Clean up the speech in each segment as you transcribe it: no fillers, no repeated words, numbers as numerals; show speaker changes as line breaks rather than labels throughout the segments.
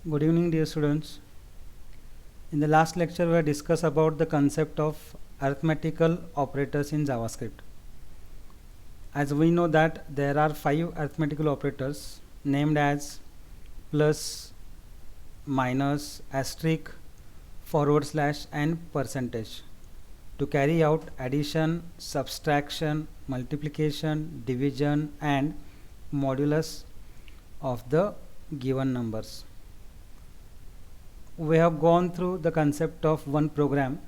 Good evening, dear students. In the last lecture, we have discussed about the concept of arithmetical operators in JavaScript. As we know that there are 5 arithmetical operators named as plus, minus, asterisk, forward slash and percentage to carry out addition, subtraction, multiplication, division and modulus of the given numbers. We have gone through the concept of one program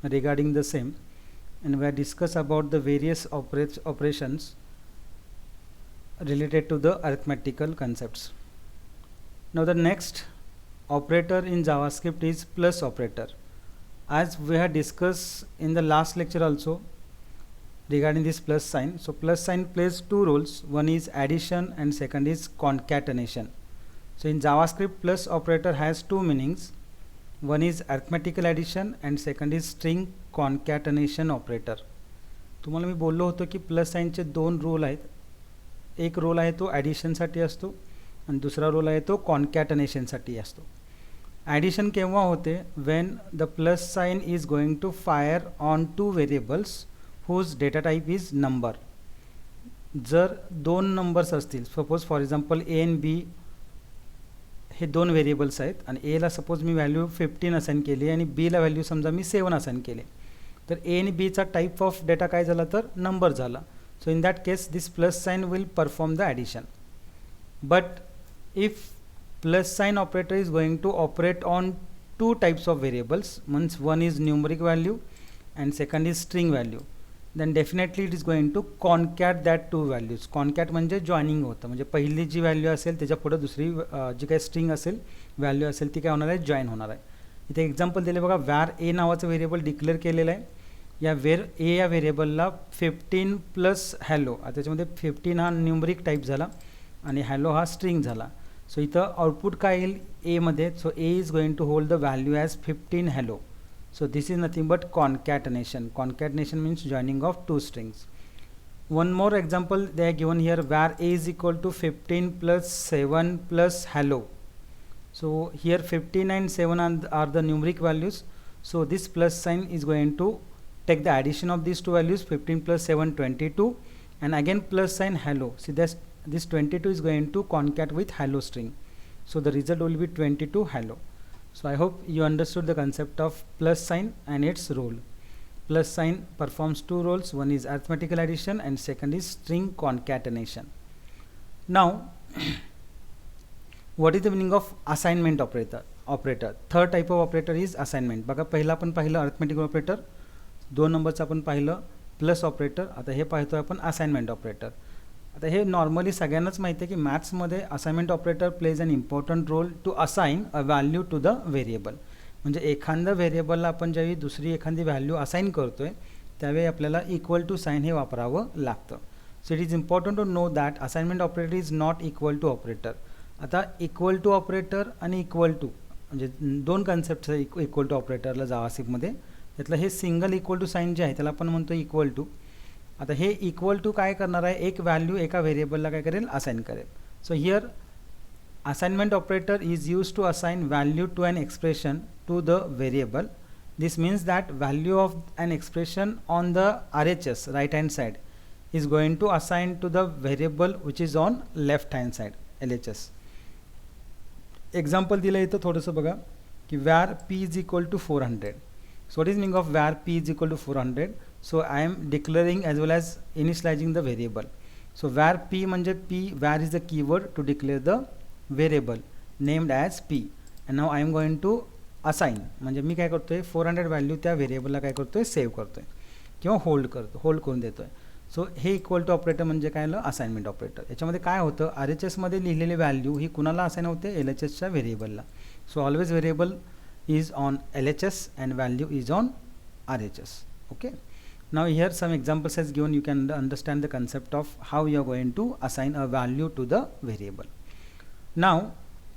regarding the same, and we have discussed about the various operations related to the arithmetical concepts. Now the next operator in JavaScript is plus operator. As we had discussed in the last lecture also regarding this plus sign. So plus sign plays two roles. One is addition and second is concatenation. So in JavaScript, plus operator has two meanings. One is arithmetical addition and second is string concatenation operator. तुम्हाला मी बोललो होतो की plus साइनचे दोन role आहेत. एक role आहे तो ॲडिशनसाठी असतो आणि दुसरा रोल आहे तो कॉन्कॅटनेशनसाठी असतो. ॲडिशन केव्हा होते? When the plus sign is going to fire on two variables whose data type is number. जर दोन नंबर्स असतील, suppose for example A and B हे दोन व्हेरिएबल्स आहेत आणि एला सपोज मी व्हॅल्यू 15 असाइन केली आणि बीला व्हॅल्यू समजा मी 7 असाइन केले, तर ए आणि बीचा टाईप ऑफ डेटा काय झाला तर नंबर झाला. So in that case this plus sign will perform the addition. But if plus sign operator is going to operate on two types of variables, means one is numeric value and second is string value, then definitely it is going to concat that two values. Concat म्हणजे joining होतं, म्हणजे पहिली जी value असेल त्याच्या पुढे दुसरी जी काही string असेल व्हॅल्यू असेल ती काय होणार आहे, जॉईन होणार आहे. इथे एक्झाम्पल दिले बघा, वॅर ए नावाचं व्हेरिएबल डिक्लेअर केलेलं आहे. या ए या व्हेरिएबलला 15 प्लस हॅलो, आता त्याच्यामध्ये 15 हा न्यूमरिक टाईप झाला आणि हॅलो हा स्ट्रिंग झाला. सो इथं आउटपुट काय येईल एमध्ये. So A is going to hold the value as 15 hello. So this is nothing but concatenation. Concatenation means joining of two strings. One more example they are given here, where a is equal to 15 plus 7 plus hello. So here 15 and 7 are the numeric values. So this plus sign is going to take the addition of these two values, 15 plus 7 22, and again plus sign hello. See this 22 is going to concat with hello string. So the result will be 22 hello. So I hope you understood the concept of plus sign and its role. Plus sign performs two roles. One is arithmetical addition and second is string concatenation. Now what is the meaning of assignment operator? Third type of operator is assignment. बघा पहिला आपण पाहिलं arithmetical operator, दोन नंबरचं आपण पाहिलं plus operator. आता हे पाहतोय आपण असाइनमेंट ऑपरेटर. आता हे नॉर्मली सगळ्यांनाच माहिती आहे की मॅथ्समध्ये assignment operator plays an important role to assign a value to the variable. म्हणजे एखाद्या व्हेरिएबलला आपण ज्यावेळी दुसरी एखादी व्हॅल्यू असाइन करतोय त्यावेळी आपल्याला इक्वल टू साइन हे वापरावं लागतं. So it is important to know that assignment operator is not equal to operator. आता इक्वल टू ऑपरेटर आणि इक्वल टू म्हणजे दोन कन्सेप्ट आहे इक्वल टू ऑपरेटरला जावास्क्रिप्टमध्ये. त्यातलं हे सिंगल इक्वल टू साइन जे आहे त्याला आपण म्हणतो इक्वल टू. आता हे इक्वल टू काय करणार आहे, एक व्हॅल्यू एका व्हेरिएबलला काय करेल, असाइन करेल. So here assignment operator is use to assign value to an expression to the variable. This means that value of an expression on the RHS right hand side is going to assign to the variable which is on left hand side LHS. Example दिलं इथं थोडंसं बघा की var p is equal to 400. So what is meaning of var p is equal to 400? So I am declaring as well as initializing the variable. So var p म्हणजे p, var is the keyword to declare the variable named as p, and now I am going to assign. म्हणजे मी काय करतोय 400 value त्या व्हेरिएबलला काय करतोय, save करतोय किंवा होल्ड करून देतोय. सो हे इक्वल टू ऑपरेटर म्हणजे काय आलं, असाइनमेंट ऑपरेटर. याच्यामध्ये काय होतं, RHS मध्ये लिहिलेली व्हॅल्यू ही कुणाला असाइन होते, LHSच्या व्हेरिएबलला. So always variable is on LHS and value is on RHS. Okay, now here some examples has given, you can understand the concept of how you are going to assign a value to the variable. Now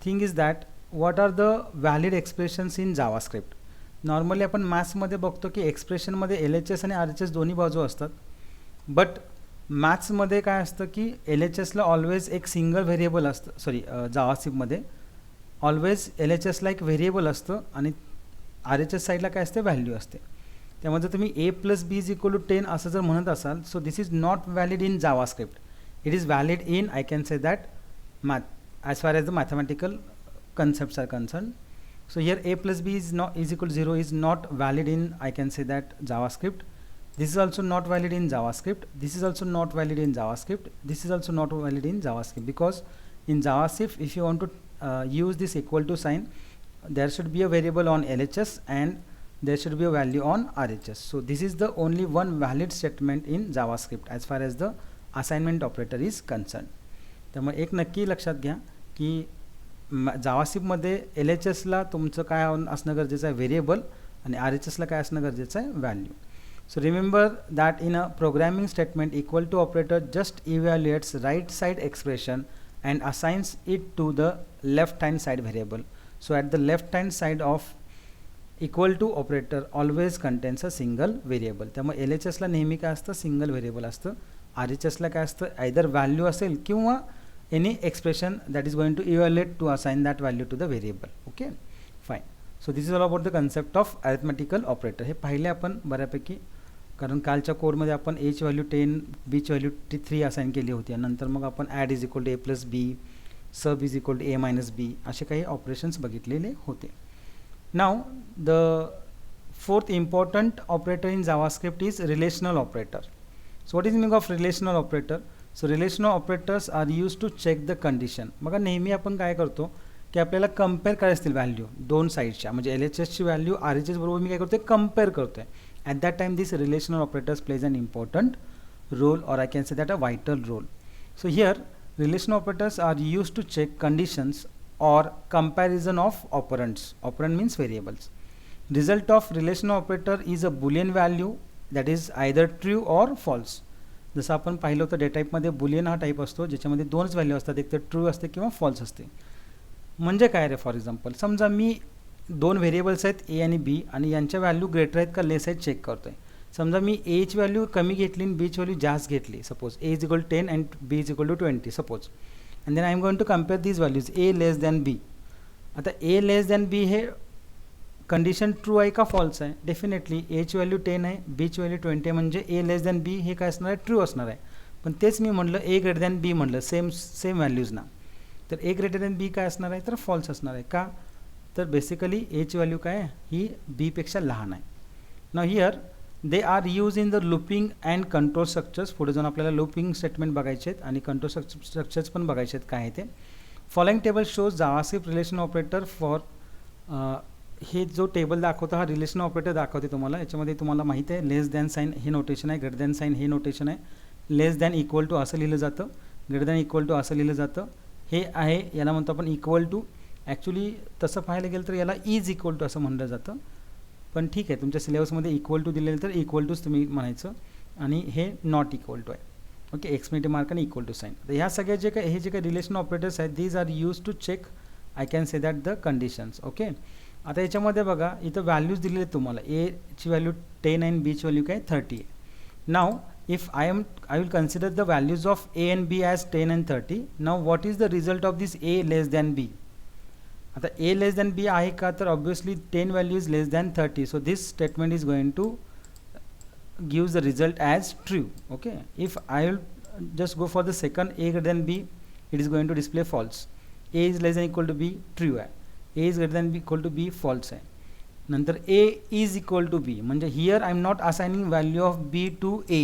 thing is that what are the valid expressions in JavaScript? Normally आपण मॅथ्समध्ये बघतो की एक्सप्रेशनमध्ये LHS आणि RHS दोन्ही बाजू असतात. But मॅथ्समध्ये काय असतं की LHSला ऑलवेज एक सिंगल व्हेरिएबल असतं, सॉरी जावास्क्रिप्टमध्ये ऑलवेज LHSला एक व्हेरिएबल असतं आणि RHS साईडला काय असते, व्हॅल्यू असते. त्यामुळे जर तुम्ही a plus B is equal to 10 असं जर म्हणत असाल, so this is not valid in JavaScript. It is valid in, I can say that, math as far as the mathematical concepts are concerned. So here a plus b is equal to 0 is not valid in, I can say that, JavaScript. This is also not valid in JavaScript. This is also not valid in JavaScript. This is also not valid in JavaScript, because in JavaScript if you want to use this equal to sign, there should be a variable on LHS and there should be a value on RHS. So this is the only one valid statement in JavaScript as far as the assignment operator is concerned. त्यामुळे एक नक्की लक्षात घ्या की जावास्क्रिप्टमध्ये LHSला तुमचं काय असणं गरजेचं आहे, व्हेरिएबल, आणि RHSला काय असणं गरजेचं आहे, value. So remember that in a programming statement equal to operator just evaluates right side expression and assigns it to the left hand side variable. So at the left hand side of equal to operator always contains a single variable. त्यामुळे LHSला नेहमी काय असतं, single variable असतं. RHSला काय असतं, either value असेल किंवा any expression that is going to evaluate to assign that value to the variable. Okay, fine. So this is all about the concept of arithmetical operator. हे पाहिले आपण बऱ्यापैकी, कारण कालच्या कोडमध्ये आपण a ची व्हॅल्यू 10, b ची व्हॅल्यू 3 असाइन केली होती. नंतर मग आपण add is equal to a plus B, sub is equal to a minus B, असे काही ऑपरेशन्स बघितलेले होते. Now the fourth important operator in JavaScript is relational operator. So what is meaning of relational operator? So relational operators are use to check the condition. बघा नेहमी आपण काय करतो की आपल्याला कंपेअर करायचे असतील व्हॅल्यू दोन साईडच्या, म्हणजे LHSची व्हॅल्यू RHS बरोबर मी काय करतो, कंपेअर करतो आहे. At that time this relational operators plays an important role, और I can say that a vital role. So here relational operators are use to check conditions or comparison of operands. Operand means variables. Result of relational operator is a boolean value that is either true or false. जसं आपण पाहिलं होतं day टाईपमध्ये Boolean हा type असतो ज्याच्यामध्ये दोनच value असतात, एक तर ट्रू असते किंवा फॉल्स असते. म्हणजे काय रे, फॉर एक्झाम्पल समजा मी दोन व्हेरिएबल्स आहेत ए आणि बी आणि यांच्या व्हॅल्यू ग्रेटर आहेत का लेस आहेत चेक करतोय. समजा मी एची व्हॅल्यू कमी घेतली आणि बीची व्हॅल्यू जास्त घेतली, suppose A is equal 10 and B is equal to 20 suppose, and then I am going to compare these values A less than B. आता ए लेस दॅन बी हे कंडिशन ट्रू आहे का फॉल्स आहे? डेफिनेटली एची value 10 आहे, बीची value 20 आहे, म्हणजे ए लेस दॅन बी हे काय असणार आहे, ट्रू असणार आहे. पण तेच मी म्हटलं ए ग्रेटर दॅन बी म्हटलं सेम व्हॅल्यूज ना, तर ए ग्रेटर दॅन बी काय असणार आहे, तर फॉल्स असणार आहे. का? तर बेसिकली एची व्हॅल्यू काय आहे, ही बीपेक्षा लहान आहे. Now here they are use in the looping and control structures. पुढे जाऊन आपल्याला लूपिंग स्टेटमेंट बघायचे आहेत आणि कंट्रोल स्ट्रक्चर्स पण बघायचे आहेत काय आहे ते. Following table shows JavaScript relation operator for, हे जो टेबल दाखवतो हा रिलेशन ऑपरेटर दाखवते तुम्हाला. याच्यामध्ये तुम्हाला माहिती आहे लेस दॅन साईन हे नोटेशन आहे, ग्रेटर दॅन साईन हे नोटेशन आहे, लेस दॅन इक्वल टू असं लिहिलं जातं, ग्रेटर दॅन इक्वल टू असं लिहिलं जातं. हे आहे याला म्हणतो आपण इक्वल टू. ॲक्च्युली तसं पाहायला गेलं तर याला इज इक्वल टू असं म्हणलं जातं, पण ठीक आहे तुमच्या सिलेबसमध्ये इक्वल टू दिलेलं तर इक्वल टूच तुम्ही म्हणायचं, आणि हे नॉट इक्वल टू आहे. ओके, एक्सक्लेमेटिव्ह मार्क आणि इक्वल टू साईन. तर ह्या सगळ्या जे काही हे जे काही रिलेशन ऑपरेटर्स आहेत these are use to check, I can say that the conditions. Okay, आता याच्यामध्ये बघा इथं व्हॅल्यूज दिलेले आहेत तुम्हाला. एची व्हॅल्यू 10 आणि बीची व्हॅल्यू काय 30 आहे. Now if I will consider the values of A and B as 10 and 30. Now what is the result of this A less than B? आता ए लेस दॅन बी आहे का, तर obviously 10 value is less than 30. So this statement is going to gives the result as true. Okay, if I will just go for the second, a greater than b, it is going to display false. A is less than equal to b, true आहे. A is greater than b equal to b, false आहे. नंतर a is equal to b, म्हणजे here I am not assigning value of b to a.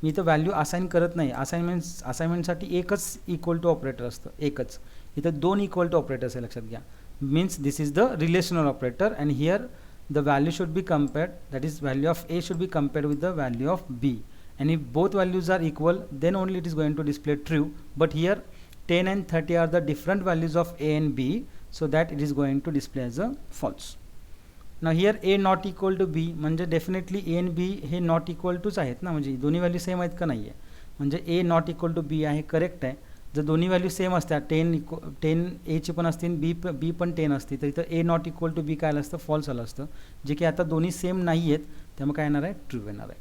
मी इथं value assign करत नाही. असाइनमेंटसाठी एकच equal to operator असतं, एकच. इथं दोन इक्वल टू ऑपरेटर्स आहे, लक्षात घ्या. Means this is the relational operator and here the value should be compared, that is value of a should be compared with the value of b, and if both values are equal then only it is going to display true. But here 10 and 30 are the different values of a and b, so that it is going to display as a false. Now here a not equal to b म्हणजे definitely a and b हे not equal toच आहेत ना, म्हणजे दोन्ही value same आहेत का नाही आहे, म्हणजे a not equal to b आहे, करेक्ट आहे. जर दोन्ही व्हॅल्यू सेम असतात, 10 एची पण असतील, बी पण 10 असते, तर इथं ए नॉट इक्वल टू बी काय आलं असतं, फॉल्स आलं असतं, जे की आता दोन्ही सेम नाही आहेत, त्यामुळे काय येणार आहे, ट्रू येणार आहे.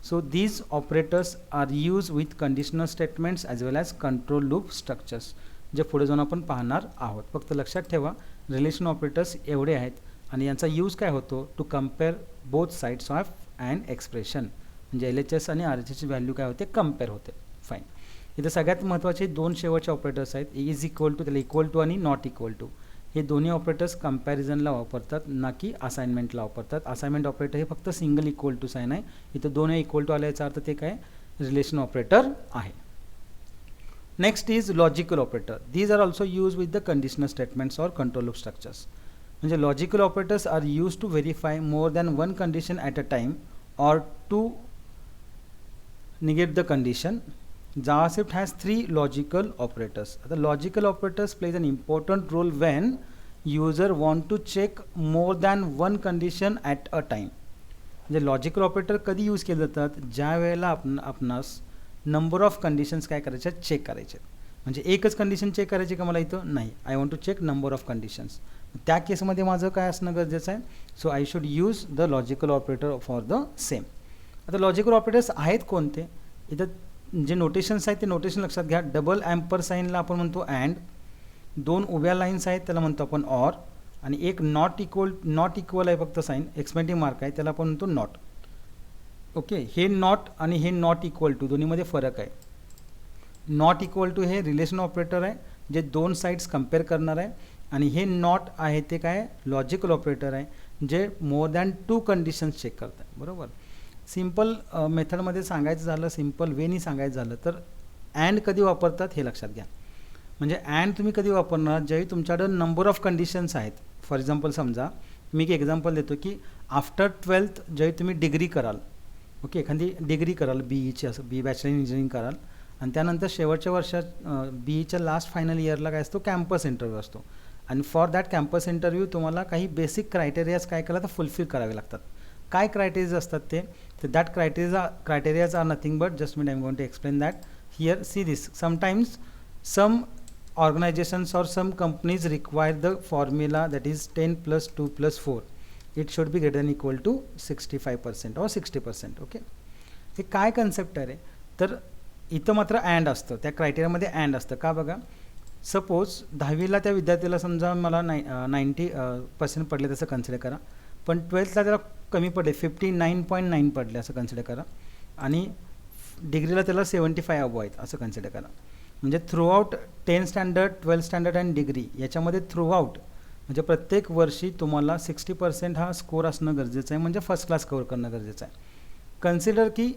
So these operators are use with conditional statements as well as control loop structures. जे पुढे जाऊन आपण पाहणार आहोत. फक्त लक्षात ठेवा रिलेशन ऑपरेटर्स एवढे आहेत आणि यांचा यूज काय होतो to compare both sides of and expression. म्हणजे LHS आणि RHSची व्हॅल्यू काय होते कम्पेअर होते. फाईन. इथं सगळ्यात महत्त्वाचे दोन शेवटचे ऑपरेटर्स आहेत इज इक्वल टू, त्याला इक्वल टू आणि नॉट इक्वल टू. हे दोन्ही ऑपरेटर्स कम्पॅरिझनला वापरतात ना की असाइनमेंटला वापरतात. असाइनमेंट ऑपरेटर हे फक्त सिंगल इक्वल टू साइन आहे. इथं दोन इक्वल टू आले याचा अर्थ ते काय रिलेशन ऑपरेटर आहे. Next is logical operator. These are also use with the conditional statements और कंट्रोल लूप स्ट्रक्चर्स. म्हणजे logical operators are use to verify more than one condition at a time और to negate the condition. JavaScript has three logical operators. The logical operators plays an important role when user want to check more than one condition at a time. म्हणजे logical operator कधी use केले जातात ज्या वेळेला आपणास number of conditions काय करायचे check करायचे. म्हणजे एकच कंडिशन चेक करायची का मला इथं नाही, I want to check number of conditions. त्या केसमध्ये माझं काय असणं गरजेचं आहे. So I should use the logical operator for the same. आता लॉजिकल ऑपरेटर्स आहेत कोणते. इथं जे नोटेशन्स आहेत ते नोटेशन लक्षात घ्या. डबल ॲम्पर साईनला आपण म्हणतो अँड, दोन उभ्या लाईन्स आहेत त्याला म्हणतो आपण ऑर, आणि एक नॉट इक्वल आहे फक्त साईन एक्सपेंडिंग मार्क आहे त्याला आपण म्हणतो नॉट. ओके, हे नॉट आणि हे नॉट इक्वल टू दोन्हीमध्ये फरक आहे. नॉट इक्वल टू हे रिलेशन ऑपरेटर आहे जे दोन साईड्स कम्पेअर करणार आहे, आणि हे नॉट आहे ते काय लॉजिकल ऑपरेटर आहे जे more than two conditions check करत आहे. बरोबर. सिम्पल मेथडमध्ये सांगायचं झालं, सिम्पल वेनी सांगायचं झालं तर अँड कधी वापरतात हे लक्षात घ्या. म्हणजे अँड तुम्ही कधी वापरणार ज्यावेळी तुमच्याकडं नंबर ऑफ कंडिशन्स आहेत. फॉर एक्झाम्पल समजा मी एक एक्झाम्पल देतो की आफ्टर 12th ज्यावेळी तुम्ही डिग्री कराल, ओके, एखादी डिग्री कराल BEची, असं BE बॅचलर इन इंजिनिअरिंग कराल, आणि त्यानंतर शेवटच्या वर्षात BEच्या लास्ट फायनल इयरला काय असतो कॅम्पस इंटरव्ह्यू असतो. आणि फॉर दॅट कॅम्पस इंटरव्ह्यू तुम्हाला काही बेसिक क्रायटेरियाज काय केला तर फुलफिल करावे लागतात. काय क्रायटेरियाज असतात ते, तर that criterias are nothing but just मी I am going to explain that here. See this, sometimes some organizations or some companies require the formula that is 10 plus 2 plus 4. It should be greater than equal to 65% or 60%. Okay, हे काय concept आहे तर इथं मात्र and असतं, त्या क्रायटेरियामध्ये and असतं. का बघा, सपोज 10वीला त्या विद्यार्थ्याला समजा मला 90% पडले तसं कन्सिडर करा, पण 12thला त्याला कमी पडले 59.9 पडले असं कन्सिडर करा, आणि डिग्रीला त्याला 75 अबो आहेत असं कन्सिडर करा. म्हणजे throughout 10 standard 12 standard and degree याच्यामध्ये थ्रूआउट म्हणजे प्रत्येक वर्षी तुम्हाला 60% हा स्कोर असणं गरजेचं आहे, म्हणजे फर्स्ट क्लास कव्हर करणं गरजेचं आहे. कन्सिडर की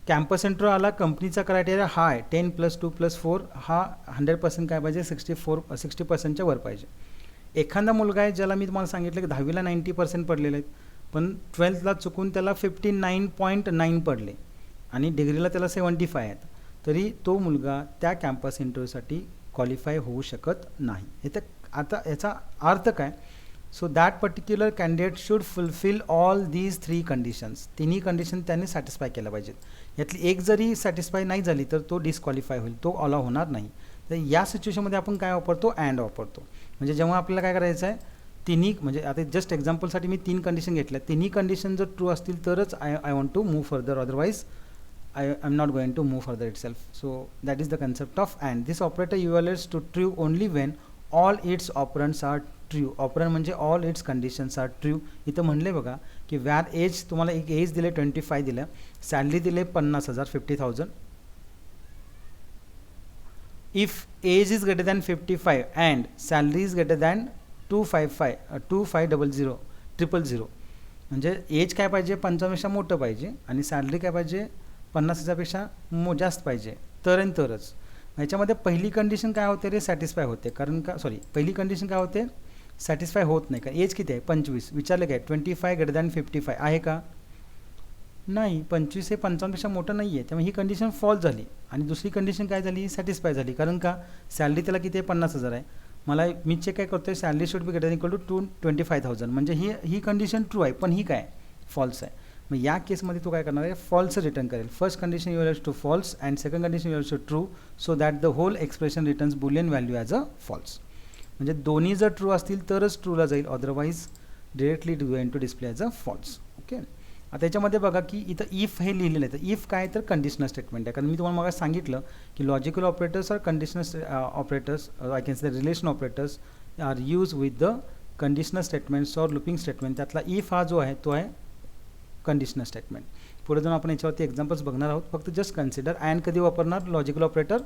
कॅम्पस इंटरव्ह्यू आला, कंपनीचा क्रायटेरिया हा आहे 10 plus 2 plus 4 हा 100% काय पाहिजे 60%च्या वर पाहिजे. एखादा मुलगा आहे ज्याला मी तुम्हाला सांगितलं की 10वीला 90% पडलेले आहेत, पण 12thला चुकून त्याला 59.9 पडले आणि डिग्रीला त्याला 75 आहेत, तरी तो मुलगा त्या कॅम्पस इंटरव्ह्यूसाठी क्वालिफाय होऊ शकत नाही. इथे आता याचा अर्थ काय, so that particular candidate should fulfil all these 3 conditions. तिन्ही कंडिशन त्यांनी सॅटिस्फाय केल्या पाहिजेत. यातली एक जरी सॅटिस्फाय नाही झाली तर तो डिस्क्वालिफाय होईल, तो अलाव होणार नाही. तर या सिच्युएशनमध्ये आपण काय वापरतो अँड वापरतो. म्हणजे जेव्हा आपल्याला काय करायचं आहे तिन्ही, म्हणजे आता जस्ट एक्झाम्पलसाठी मी 3 कंडिशन घेतल्या, तिन्ही कंडिशन जर ट्रू असतील तरच I want to move further, otherwise I am not going to move further itself. So that is the concept of AND. This operator evaluates to true only when all its operands are true. Operand म्हणजे all its conditions are true. इथं म्हणले बघा की where age, तुम्हाला एक age दिले 25 दिलं, salary दिले 50,000 50,000. If age is greater than 55 and salary is greater than 2500 म्हणजे एज काय पाहिजे 55पेक्षा मोठं पाहिजे आणि सॅलरी काय पाहिजे 50,000पेक्षा जास्त पाहिजे, तरच. याच्यामध्ये पहिली कंडिशन काय होते रे सॅटिस्फाय होते, कारण का पहिली कंडिशन काय होते सॅटिस्फाय होत नाही. का एज किती आहे 25, विचारलं काय 25 ग्रेटर दॅन 55 आहे का नाही, 25 हे 55पेक्षा मोठं नाही आहे, त्यामुळे ही कंडिशन फॉल्स झाली. आणि दुसरी कंडिशन काय झाली सॅटिस्फाय झाली, कारण का सॅलरी त्याला किती आहे 50,000 आहे, मी चेक काय करतोय salary should be greater equal to 25,000, म्हणजे ही कंडिशन ट्रू आहे, पण ही काय फॉल्स आहे. मग या केसमध्ये तो काय करणार आहे फॉल्स रिटर्न करेल. First condition evaluates to false and second condition evaluates to true, so that the whole expression returns Boolean value as a false. म्हणजे दोन्ही जर ट्रू असतील तरच ट्रूला जाईल, otherwise directly going to display as a false. Okay, आता याच्यामध्ये बघा की इथं इफ हे लिहिलेलं आहे. तर इफ काय तर कंडिशनल स्टेटमेंट आहे. कारण मी तुम्हाला मग सांगितलं की logical operators are conditional operators, I can say relation operators are use with the conditional statements और लुपिंग स्टेटमेंट. त्यातला इफ हा जो आहे तो आहे कंडिशनल स्टेटमेंट. पुढे जाऊन आपण याच्यावरती एक्झाम्पल्स बघणार आहोत. फक्त जस्ट कन्सिडर अँड कधी वापरणार लॉजिकल ऑपरेटर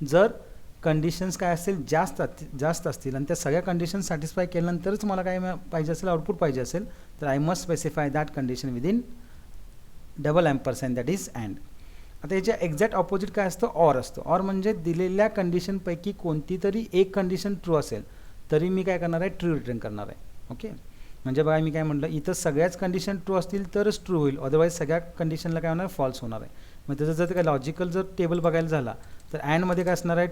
जर कंडिशन्स काय असतील जास्त असतील आणि त्या सगळ्या कंडिशन सॅटिस्फाय केल्यानंतरच मला काय पाहिजे असेल, आउटपुट पाहिजे असेल, तर I must specify that condition within double ampersand that is and. आता याच्या एक्झॅक्ट ऑपोजिट काय असतं, ऑर असतं. ऑर म्हणजे दिलेल्या कंडिशनपैकी कोणती तरी एक कंडिशन ट्रू असेल तरी मी काय करणार आहे, ट्रू रिटर्न करणार आहे. ओके, म्हणजे बघा मी काय म्हटलं, इथं सगळ्याच कंडिशन ट्रू असतील तरच ट्रू होईल, अदरवाईज सगळ्या कंडिशनला काय होणार, फॉल्स होणार आहे. मग त्याचं जर काय लॉजिकल जर टेबल बघायला झाला तर अँडमध्ये काय असणार आहे,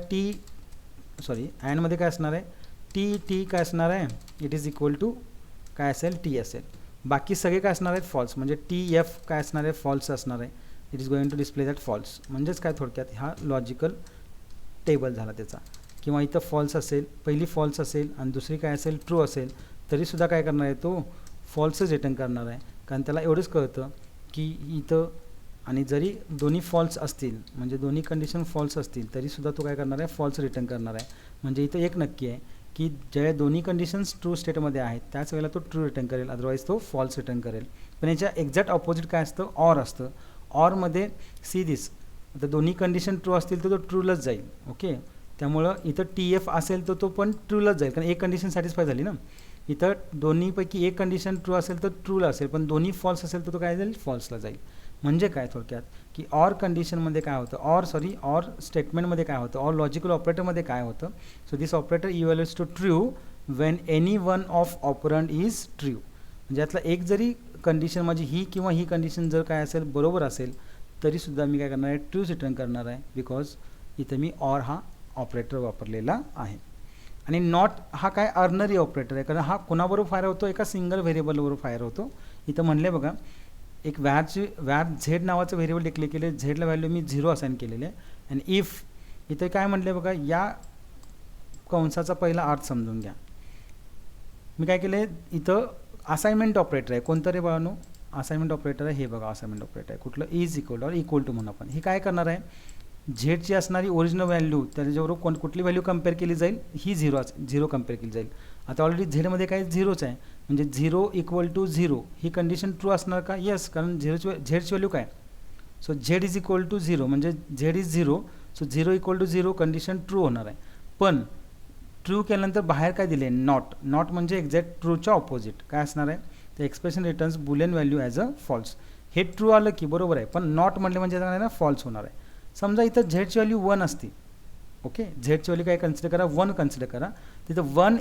अँडमध्ये काय असणार आहे, टी काय असणार आहे, इट इज इक्वल टू काय असेल, टी असेल. बाकी सगळे काय असणार आहेत, फॉल्स. म्हणजे टी एफ काय असणार आहे, फॉल्स असणार आहे. It is going to display that false. म्हणजेच काय थोडक्यात हा लॉजिकल टेबल झाला त्याचा. किंवा इथं फॉल्स असेल, पहिली फॉल्स असेल आणि दुसरी काय असेल, ट्रू असेल, तरीसुद्धा काय करणार आहे, तो फॉल्सच रिटर्न करणार आहे. कारण त्याला एवढंच कळतं की इथं आणि जरी दोन्ही फॉल्स असतील, म्हणजे दोन्ही कंडिशन फॉल्स असतील तरीसुद्धा तो काय करणार आहे, फॉल्स रिटर्न करणार आहे. म्हणजे इथं एक नक्की आहे की ज्या दोन्ही कंडिशन्स ट्रू स्टेटमध्ये आहेत त्याच वेळेला तो ट्रू रिटर्न करेल, अदरवाईज तो फॉल्स रिटर्न करेल. पण याच्या एक्झॅक्ट ऑपोजिट काय असतं, ऑर असतं. ऑरमध्ये सी दिस, आता दोन्ही कंडिशन ट्रू असतील तर तो ट्रूलाच जाईल. ओके, त्यामुळं इथं टी एफ असेल तर तो पण ट्रूलाच जाईल, कारण एक कंडिशन सॅटिस्फाय झाली ना. इथं दोन्हीपैकी एक कंडिशन ट्रू असेल तर ट्रूला असेल, पण दोन्ही फॉल्स असेल तर तो काय जाईल, फॉल्सला जाईल. म्हणजे काय थोडक्यात की ऑर कंडिशनमध्ये काय होतं, ऑर स्टेटमेंटमध्ये काय होतं, ऑर लॉजिकल ऑपरेटरमध्ये काय होतं. So this operator evaluates to true when any one of operand is true. म्हणजे यातला एक जरी कंडिशन माझी ही किंवा ही कंडिशन जर काय असेल, बरोबर असेल, तरीसुद्धा मी काय करणार आहे, ट्रूच रिटर्न करणार आहे. बिकॉज इथं मी ऑर हा ऑपरेटर वापरलेला आहे. आणि नॉट हा काय अर्नरी ऑपरेटर आहे, कारण हा कोणाबरोबर फायर होतो, एका सिंगल व्हेरिएबलबरोबर फायर होतो. इथं म्हणले बघा, एक व्हॅर झेड नावाचं व्हेरिएबल डिक्लेअर केले, झेडला व्हॅल्यू मी 0 असाइन केलेले आहे. आणि इफ इथे काय म्हटले बघा, या कंसाचा पहिला अर्थ समजून घ्या. मी काय केले, इथं असाइनमेंट ऑपरेटर आहे. कोणतं रे बाळांनो, असाइनमेंट ऑपरेटर आहे. हे बघा असाइनमेंट ऑपरेटर आहे. कुठलं, is equal or equal to म्हणून आपण हे काय करणार आहे, झेडची असणारी ओरिजिनल व्हॅल्यू त्याच्याबरोबर कुठली व्हॅल्यू कम्पेअर केली जाईल, ही 0 कम्पेअर केली जाईल. आता ऑलरेडी झेडमध्ये काय 0च आहे, म्हणजे 0 इक्वल टू 0 ही कंडिशन ट्रू असणार का, येस, कारण झेडची व्हॅल्यू काय. So Z is equal to 0 म्हणजे Z is 0. So 0 equal to 0 condition true होणार आहे. पण ट्रू केल्यानंतर बाहेर काय दिले, नॉट म्हणजे एक्झॅक्ट ट्रूच्या ऑपोजिट काय असणार आहे, तर expression returns Boolean value as a false. हे ट्रू आलं की बरोबर आहे, पण नॉट म्हटले म्हणजे ना फॉल्स होणार आहे. समजा इथं झेडची व्हॅल्यू 1 असती. ओके, झेडची व्हॅल्यू काय कन्सिडर करा, 1 कन्सिडर करा. तिथं 1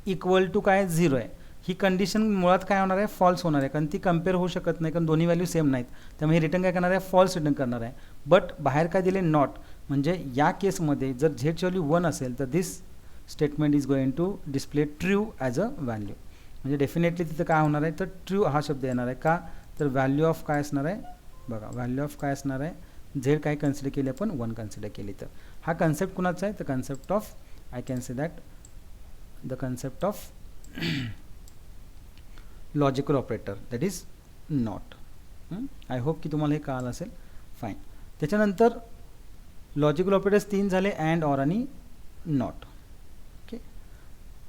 इक्वल टू काय 0 आहे. ही कंडिशन मुळात काय होणार आहे, फॉल्स होणार आहे, कारण ती कम्पेअर होऊ शकत नाही, कारण दोन्ही व्हॅल्यू सेम नाहीत. त्यामुळे रिटर्न काय करणार आहे, फॉल्स रिटर्न करणार आहे. बट बाहेर काय दिले, नॉट. म्हणजे या केसमध्ये जर झेडची व्हॅल्यू 1 असेल तर this statement is going to display true as a value. म्हणजे डेफिनेटली तिथं काय होणार आहे, तर ट्रू हा शब्द येणार आहे. का, तर व्हॅल्यू ऑफ काय असणार आहे, बघा व्हॅल्यू ऑफ काय असणार आहे, झेड काय कन्सिडर केली आपण, 1 कन्सिडर केली. तर हा कन्सेप्ट कुणाचा आहे, तर concept of, I can say that the concept of logical operator that is not. I hope की तुम्हाला हे कळालं असेल. फाईन. त्याच्यानंतर लॉजिकल ऑपरेटर्स 3 झाले, अँड, ऑर आणि नॉट. ओके,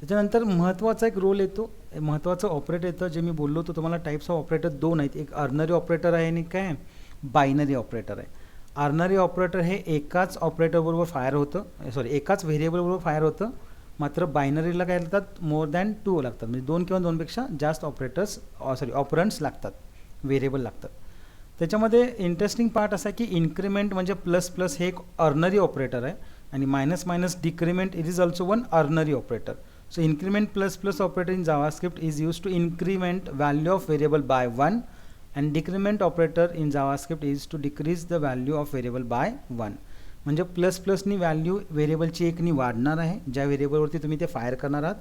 त्याच्यानंतर महत्त्वाचा एक रोल येतो, महत्त्वाचं ऑपरेटर येतं, जे मी बोललो होतो तुम्हाला. टाईप्स ऑफ ऑपरेटर 2 आहेत, एक अर्नरी ऑपरेटर आहे आणि काय बायनरी ऑपरेटर आहे. अर्नरी ऑपरेटर हे एकाच ऑपरेटरबरोबर फायर होतं, एकाच व्हेरिएबलबरोबर फायर होतं. मात्र बायनरीला काय लागतात, मोर दॅन 2 लागतात, म्हणजे 2 किंवा 2पेक्षा जास्त ऑपरंट्स लागतात, व्हेरिएबल लागतात. त्याच्यामध्ये इंटरेस्टिंग पार्ट असा आहे की इन्क्रीमेंट म्हणजे प्लस प्लस हे एक अर्नरी ऑपरेटर आहे, आणि minus minus decrement it is also one unary operator. So increment plus plus operator in JavaScript is used to increment value of variable by 1, and decrement operator in JavaScript is to decrease the value of variable by 1. म्हणजे plus प्लसनी value व्हेरिएबलची एकनी वाढणार आहे ज्या व्हेरिएबलवरती तुम्ही ते fire करणार आहात,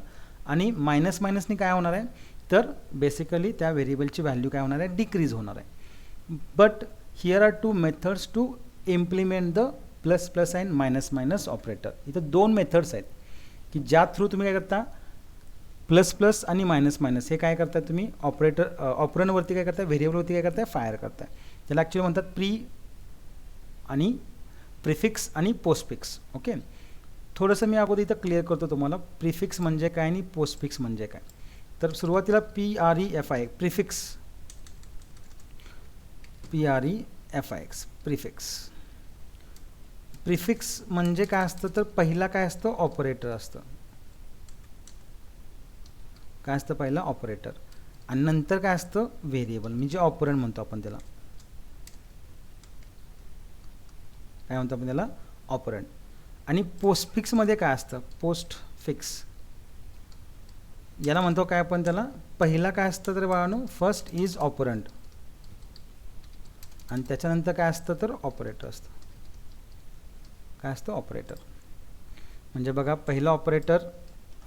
आणि मायनस मायनसनी काय होणार आहे, तर बेसिकली त्या व्हेरिएबलची व्हॅल्यू काय होणार आहे, डिक्रीज होणार आहे. But here are 2 methods to implement the plus plus and minus minus operator. इथं 2 मेथड्स आहेत की ज्या थ्रू तुम्ही काय करता, प्लस प्लस आणि मायनस मायनस हे काय करताय तुम्ही ऑपरेटर ऑपरंडवरती काय करताय, व्हेरिएबलवरती काय करताय, फायर करताय. त्याला ॲक्च्युली म्हणतात प्री आणि प्रिफिक्स आणि पोस्टफिक्स. ओके, थोडंसं मी अगोदर इथं क्लिअर करतो तुम्हाला प्रिफिक्स म्हणजे काय आणि पोस्टफिक्स म्हणजे काय. तर सुरुवातीला PREFI prefix, PREFIX prefix. Prefix म्हणजे काय असतं तर पहिला काय असतं, ऑपरेटर असतं. काय असतं, पहिला ऑपरेटर आणि नंतर काय असतं, व्हेरिएबल म्हणजे ऑपरंड म्हणतो आपण त्याला. काय म्हणतो आपण त्याला, ऑपरंड. आणि पोस्टफिक्समध्ये काय असतं, पोस्टफिक्स याला म्हणतो काय आपण त्याला, पहिला काय असतं तर बाळांनो फर्स्ट इज ऑपरंड आणि त्याच्यानंतर काय असतं तर ऑपरेटर असतं. काय असतं, ऑपरेटर. म्हणजे बघा पहिला ऑपरेटर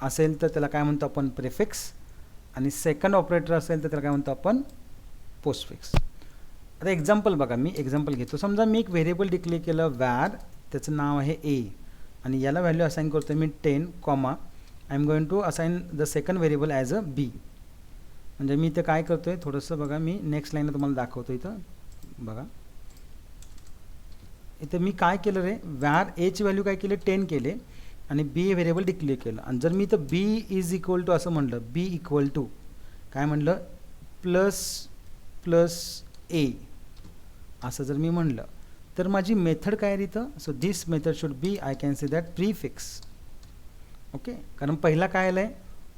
असेल तर त्याला काय म्हणतो आपण, प्रिफिक्स आणि सेकंड ऑपरेटर असेल तर त्याला काय म्हणतो आपण, पोस्टफिक्स. आता एक्झाम्पल बघा, मी एक्झाम्पल घेतो. समजा मी एक व्हेरिएबल डिक्लेअर केलं वॅर, त्याचं नाव आहे ए आणि याला व्हॅल्यू असाइन करतो मी 10 comma I am going to assign the second variable as a B. म्हणजे मी इथं काय करतोय, थोडंसं बघा मी नेक्स्ट लाईनला तुम्हाला दाखवतो. इथं बघा, इथं मी काय केलं रे, वॅर एची व्हॅल्यू काय केले, 10 केले आणि बी हे व्हेरिएबल डिक्लेअर केलं. आणि जर मी इथं बी इज इक्वल टू असं म्हणलं, बी इक्वल टू काय म्हणलं, प्लस प्लस ए असं जर मी म्हणलं तर माझी मेथड काय आहे इथं, so this method should be, I can say that prefix. Okay, कारण पहिला काय आलं आहे,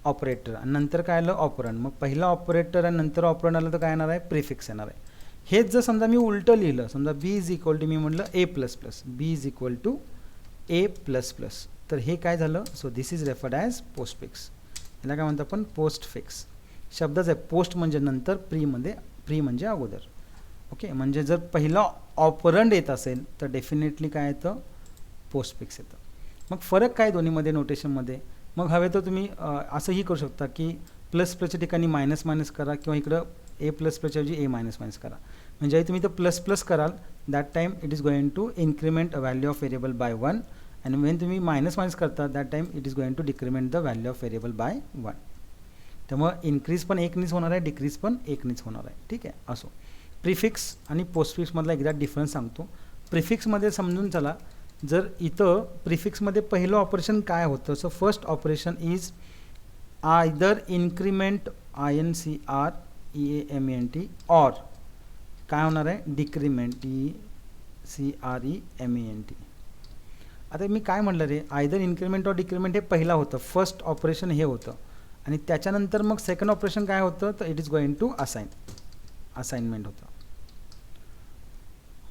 ऑपरेटर आणि नंतर काय आलं, ऑपरंड. मग पहिला ऑपरेटर आणि नंतर ऑपरंड आलं तर काय येणार आहे, प्रीफिक्स येणार आहे. हेच जर समजा मी उलटं लिहिलं, समजा बी इज इक्वल टू मी म्हटलं A plus plus, B is equal to A plus plus, तर हे काय झालं, so this is referred as postfix. याला काय म्हणतो आपण, पोस्टफिक्स. शब्दच आहे, पोस्ट म्हणजे नंतर, प्री म्हणजे अगोदर. ओके, म्हणजे जर पहिला ऑपरंड येत असेल तर डेफिनेटली काय येतं, पोस्टफिक्स येतं. मग फरक काय दोन्हीमध्ये नोटेशनमध्ये, मग हवे तर तुम्ही असंही करू शकता की प्लस प्लसच्या ठिकाणी मायनस मायनस करा किंवा इकडं ए प्लस प्लसच्या ऐवजी ए मायनस मायनस करा. म्हणजे तुम्ही इथं प्लस प्लस कराल that time it is going to increment a value of variable by 1 आणि वेन तुम्ही मायनस मायनस करता that time it is going to decrement the value of variable by 1. त्यामुळं increase पण एकनीच होणार आहे, डिक्रीज पण एकनीच होणार आहे. ठीक आहे, असो. प्रिफिक्स आणि पोस्टफिक्समधला एकदा डिफरन्स सांगतो. प्रिफिक्समध्ये समजून चला, जर इथं प्रिफिक्समध्ये पहिलं ऑपरेशन काय होतं, so first operation is either increment INCREAMENT or काय होणार आहे, डिक्रीमेंट DECREMENT. आता मी काय म्हटलं रे, आयदर इन्क्रीमेंट ऑर डिक्रीमेंट हे पहिला होतं, फर्स्ट ऑपरेशन हे होतं आणि त्याच्यानंतर मग सेकंड ऑपरेशन काय होतं तर it is going to assignment होतं.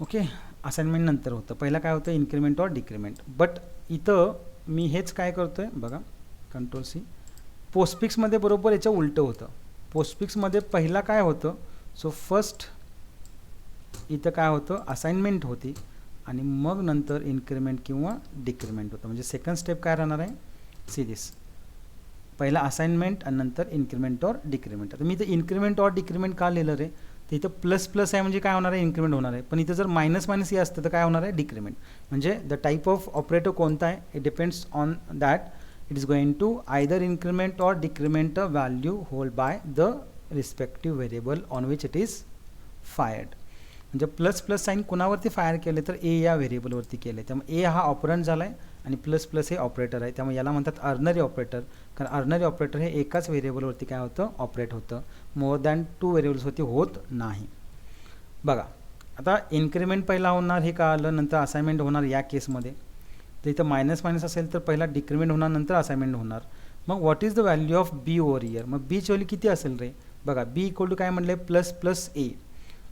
ओके, असाइनमेंट नंतर होतं, पहिला काय होतं, इन्क्रीमेंट ऑर डिक्रीमेंट. बट इथं मी हेच काय करतोय बघा, कंट्रोल C. पोस्टफिक्समध्ये बरोबर याच्या उलटं होतं. पोस्टफिक्समध्ये पहिला काय होतं, सो फर्स्ट इथं काय होतं, असाइनमेंट होती आणि मग नंतर इन्क्रीमेंट किंवा डिक्रीमेंट होतं. म्हणजे सेकंड स्टेप काय राहणार आहे, सी दिस, पहिला असाइनमेंट आणि नंतर इन्क्रीमेंट ऑर डिक्रीमेंट. आता मी इथं इन्क्रीमेंट ऑर डिक्रीमेंट का लिहिलं रे, तर इथं प्लस प्लस आहे म्हणजे काय होणार आहे, इन्क्रीमेंट होणार आहे. पण इथं जर मायनस मायनस हे असतं तर काय होणार आहे, डिक्रीमेंट. म्हणजे द टाईप ऑफ ऑपरेटर कोणता आहे, it depends on that it is going to either increment or decrement a value hold by the respective variable on which it is fired. म्हणजे प्लस प्लस साईन कुणावरती fire केले तर ए या व्हेरिएबलवरती केले, त्यामुळे ए हा ऑपरंड झाला आहे आणि प्लस प्लस हे ऑपरेटर आहे. त्यामुळे याला म्हणतात अर्नरी ऑपरेटर, कारण अर्नरी ऑपरेटर हे एकाच व्हेरिएबलवरती काय होतं, ऑपरेट होतं, मोर दॅन 2 व्हेरिएबल्सवरती होत नाही. बघा आता इन्क्रीमेंट पहिला होणार हे कळालं, नंतर असाइनमेंट होणार या केसमध्ये. तर इथं मायनस मायनस असेल तर पहिला डिक्रीमेंट होणार, नंतर असाइनमेंट होणार. मग what is the value of B over here, मग बीची व्हॅल्यू किती असेल रे, बघा बी इक्वल टू काय म्हटलं, प्लस प्लस ए.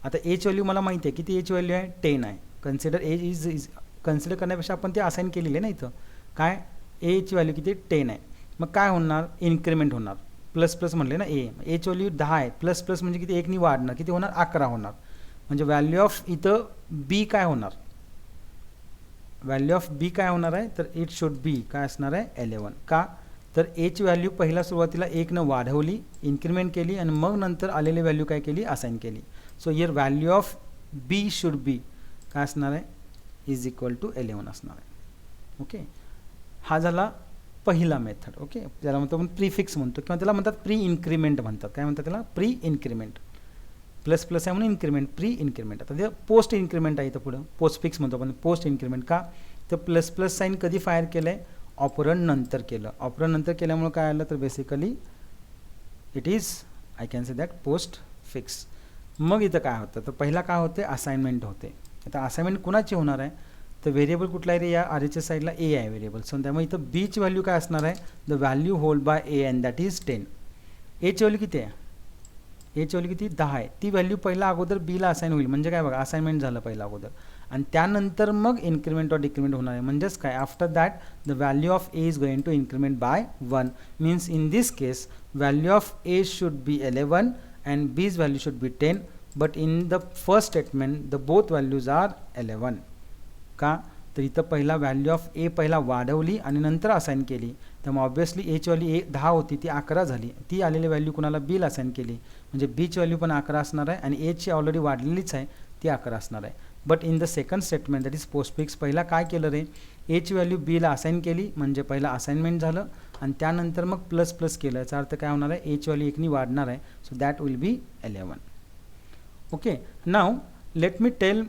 आता एची व्हॅल्यू मला माहिती आहे, किती एची व्हॅल्यू आहे, 10 आहे. कन्सिडर ए इज कन्सिडर करण्यापेक्षा आपण ते असाइन केलेली आहे ना, इथं काय एची व्हॅल्यू किती 10 आहे. मग काय होणार, इन्क्रीमेंट होणार, प्लस प्लस म्हणले ना एची व्हॅल्यू 10 आहे, प्लस प्लस म्हणजे किती, एकनी वाढणार, किती होणार, 11 होणार. म्हणजे व्हॅल्यू ऑफ इथं बी काय होणार, व्हॅल्यू ऑफ बी काय होणार आहे तर इट शुड बी काय असणार आहे, 11. का तर एची व्हॅल्यू पहिला सुरुवातीला 1 वाढवली, इन्क्रीमेंट केली आणि मग नंतर आलेली व्हॅल्यू काय केली, असाइन केली. So here value of B should be काय असणार आहे, इज इक्वल टू 11 असणार आहे. ओके, हा झाला पहिला मेथड. ओके, ज्याला म्हणतो आपण प्रीफिक्स म्हणतो किंवा त्याला म्हणतात प्री इन्क्रीमेंट म्हणतात. काय म्हणतात त्याला? Pre increment. प्लस प्लस आहे म्हणून इन्क्रीमेंट, प्री इन्क्रीमेंट. आता ते पोस्ट इन्क्रीमेंट आहे इथं पुढं, पोस्ट फिक्स म्हणतो आपण पोस्ट इन्क्रीमेंट. का तर प्लस प्लस साईन कधी फायर केलं आहे? ऑपरंड नंतर केलं. ऑपरंड नंतर केल्यामुळे काय आलं तर basically it is I can say that post fix. मग इथं काय होतं तर पहिला काय होते? असाइनमेंट होते. आता असाइनमेंट कुणाची होणार आहे? तर व्हेरिएबल कुठला आहे रे? या आरच्या साईडला ए आहे व्हेरिएबल. सो त्यामुळे इथं बीची व्हॅल्यू काय असणार आहे? The value hold bye A and that is 10. एची व्हॅल्यू किती आहे? एची व्हॅल्यू किती? 10 आहे. ती व्हॅल्यू पहिला अगोदर बीला असाइन होईल. म्हणजे काय बघा, असाइनमेंट झालं पहिला अगोदर आणि त्यानंतर मग इन्क्रीमेंट ऑर डिक्रीमेंट होणार आहे. म्हणजेच काय? After that the value of A is going to increment by 1. Means in this case value of A should be 11 and B's value should be 10. But in the first statement the both values are 11. का तर इथं पहिला value of ए पहिला वाढवली आणि नंतर assign केली. त्यामुळे ऑब्व्हियसली एची व्हॅल्यू 10 होती ती 11 झाली. ती आलेली व्हॅल्यू कुणाला? बीला असाइन केली. म्हणजे बीची व्हॅल्यू पण 11 असणार आहे आणि एची ऑलरेडी वाढलेलीच आहे ती 11 असणार आहे. But in the second statement that is post fix पहिला काय केलं रे? एची व्हॅल्यू बीला असाइन केली म्हणजे पहिला असाइनमेंट झालं आणि त्यानंतर मग प्लस प्लस केलं. याचा अर्थ काय होणार आहे? एची व्हॅल्यू 1 नी वाढणार आहे. So that will be 11. Okay, now let me tell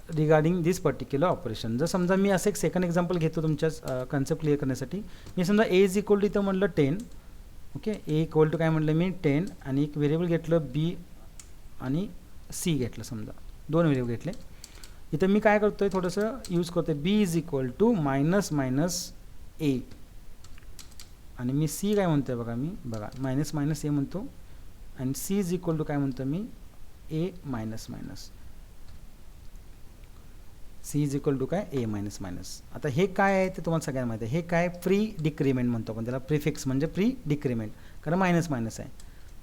regarding this particular operation. जर समजा मी असं एक सेकंड एक्झाम्पल घेतो तुमच्या कन्सेप्ट क्लिअर करण्यासाठी. मी समजा ए इज इक्वल टू इथं म्हटलं 10. ओके, ए इक्वल टू काय म्हटलं मी? 10 आणि एक व्हेरिएबल घेतलं बी आणि सी घेतलं. समजा 2 व्हेरिएबल घेतले. इथं मी काय करतो आहे? थोडंसं यूज करतो आहे. B is equal to minus minus A आणि मी सी काय म्हणतो आहे? बघा मी मायनस मायनस ए म्हणतो आणि सी इज इक्वल टू काय म्हणतो मी? A minus minus. C is equal to काय? A minus minus. आता हे काय आहे ते तुम्हाला सगळ्यांना माहिती आहे. हे काय? प्री डिक्रीमेंट म्हणतो आपण त्याला. प्रिफिक्स म्हणजे प्री डिक्रीमेंट, कारण मायनस मायनस आहे.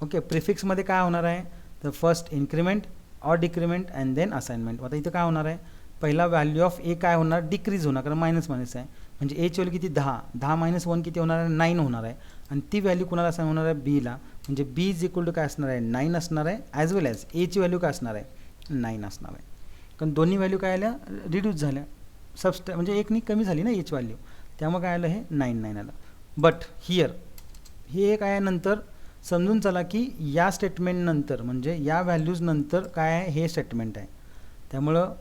ओके, प्रिफिक्समध्ये काय होणार आहे? तर first increment or decrement and then assignment. आता इथं काय होणार आहे? पहिला व्हॅल्यू ऑफ ए काय होणार? डिक्रीज होणार, कारण मायनस मायनस आहे. म्हणजे एची व्हॅल्यू किती? 10. 10 मायनस 1 किती होणार आहे? 9 होणार आहे. आणि ती व्हॅल्यू कुणाला असाइन होणार आहे? बीला. म्हणजे बी इज इक्वल टू काय असणार आहे? 9 असणार आहे. ॲज वेल ॲज एची व्हॅल्यू काय असणार आहे? 9 असणार आहे. कारण दोन्ही व्हॅल्यू काय आल्या? रिड्यूस झाल्या. म्हणजे एकनी कमी झाली ना एच व्हॅल्यू, त्यामुळे काय आलं? हे 9 आलं. बट हिअर हे काय आहे? नंतर समजून चला की या स्टेटमेंट नंतर म्हणजे या व्हॅल्यूज नंतर काय आहे? हे स्टेटमेंट आहे. त्यामुळं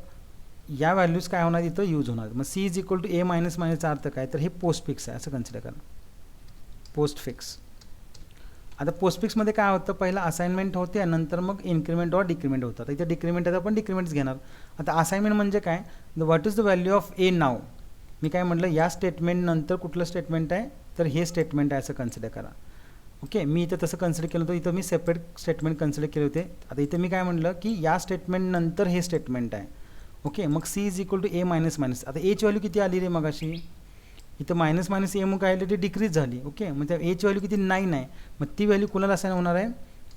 या व्हॅल्यूज काय होणार? इथं यूज होणार. मग C is equal to A minus मायनसचा अर्थ काय? तर हे पोस्ट फिक्स आहे असं कन्सिडर करा. Post fix. आता पोस्ट फिक्समध्ये काय होतं? पहिला असाइनमेंट होते आणि नंतर मग इन्क्रीमेंट ऑर डिक्रीमेंट होतात. इथे डिक्रीमेंट आहे आपण डिक्रीमेंट्स घेणार. आता असाइनमेंट म्हणजे काय? What is the value of A now. मी काय म्हटलं? या स्टेटमेंट नंतर कुठलं स्टेटमेंट आहे? तर हे स्टेटमेंट आहे असं कन्सिडर करा. ओके, मी इथं तसं कन्सिडर केलं होतं. इथं मी सेपरेट स्टेटमेंट कन्सिडर केले होते. आता इथं मी काय म्हटलं की या स्टेटमेंट नंतर हे स्टेटमेंट आहे. ओके, मग C is equal to A minus minus. आता एची व्हॅल्यू किती आली रे मगाशी? इथं मायनस मायनस ए मग काय आली? ती डिक्रीज झाली. ओके, मग त्या एची व्हॅल्यू किती? 9 आहे. मग ती व्हॅल्यू कुणाला असाइन होणार आहे?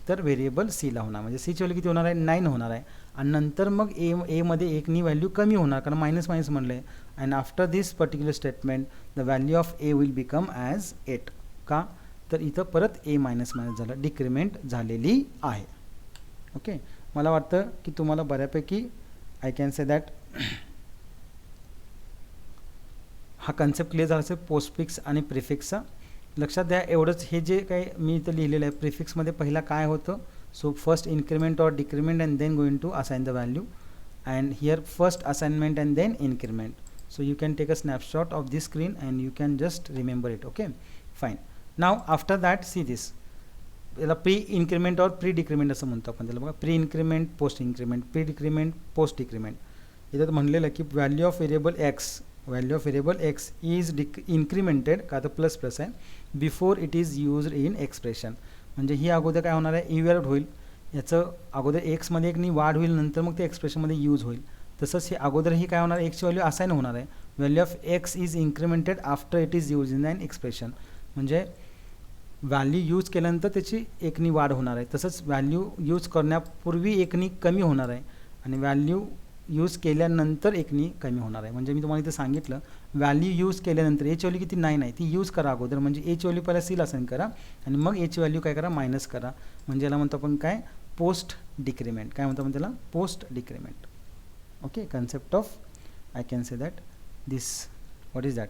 तर व्हेरिएबल सीला होणार. म्हणजे सीची व्हॅल्यू किती होणार आहे? 9 होणार आहे. आणि नंतर मग एमध्ये एकनी व्हॅल्यू कमी होणार, कारण मायनस मायनस म्हणलं आहे. And after this particular statement the value of A will become as 8. का तर इथं परत ए मायनस मायनस झालं, डिक्रीमेंट झालेली आहे. ओके, मला वाटतं की तुम्हाला बऱ्यापैकी आय कॅन से दॅट हा कन्सेप्ट क्लिअर झाला असेल पोस्टफिक्स आणि प्रिफिक्सचा. लक्षात द्या एवढंच. हे जे काही मी इथं लिहिलेलं आहे प्रिफिक्समध्ये पहिला काय होतं? So first increment or decrement and then going to assign the value. And here first assignment and then increment. So you can take a snapshot of this screen and you can just remember it. Okay, fine. Now after that see this. याला pre increment or pre decrement असं म्हणतो आपण त्याला. बघा, pre increment, post increment, pre decrement, post decrement. इथं म्हणलेलं की value of variable x is इन्क्रीमेंटेड, का तर प्लस प्लस आहे, before it is used in expression. म्हणजे ही अगोदर काय होणार आहे? इव्हॅल्युएट होईल. याचं अगोदर एक्समध्ये एक वाढ होईल, नंतर मग ते एक्सप्रेशनमध्ये यूज होईल. तसंच हे अगोदरही काय होणार? एक्सची व्हॅल्यू असाइन होणार आहे. Value of X is incremented after it is use in an expression. म्हणजे व्हॅल्यू यूज केल्यानंतर त्याची एकनी वाढ होणार आहे. तसंच व्हॅल्यू यूज करण्यापूर्वी एकनी कमी होणार आहे आणि व्हॅल्यू यूज केल्यानंतर एकनी कमी होणार आहे. म्हणजे मी तुम्हाला इथं सांगितलं व्हॅल्यू यूज केल्यानंतर एची व्हॅल्यू किती? 9 आहे, ती यूज करा अगोदर. म्हणजे एची व्हॅल्यू पहिला सीला असाइन करा आणि मग एची व्हॅल्यू काय करा? मायनस करा. म्हणजे याला म्हणतो आपण काय? Post decrement. काय म्हणतो आपण त्याला? Post decrement. Okay, concept of I can say that this. What is that?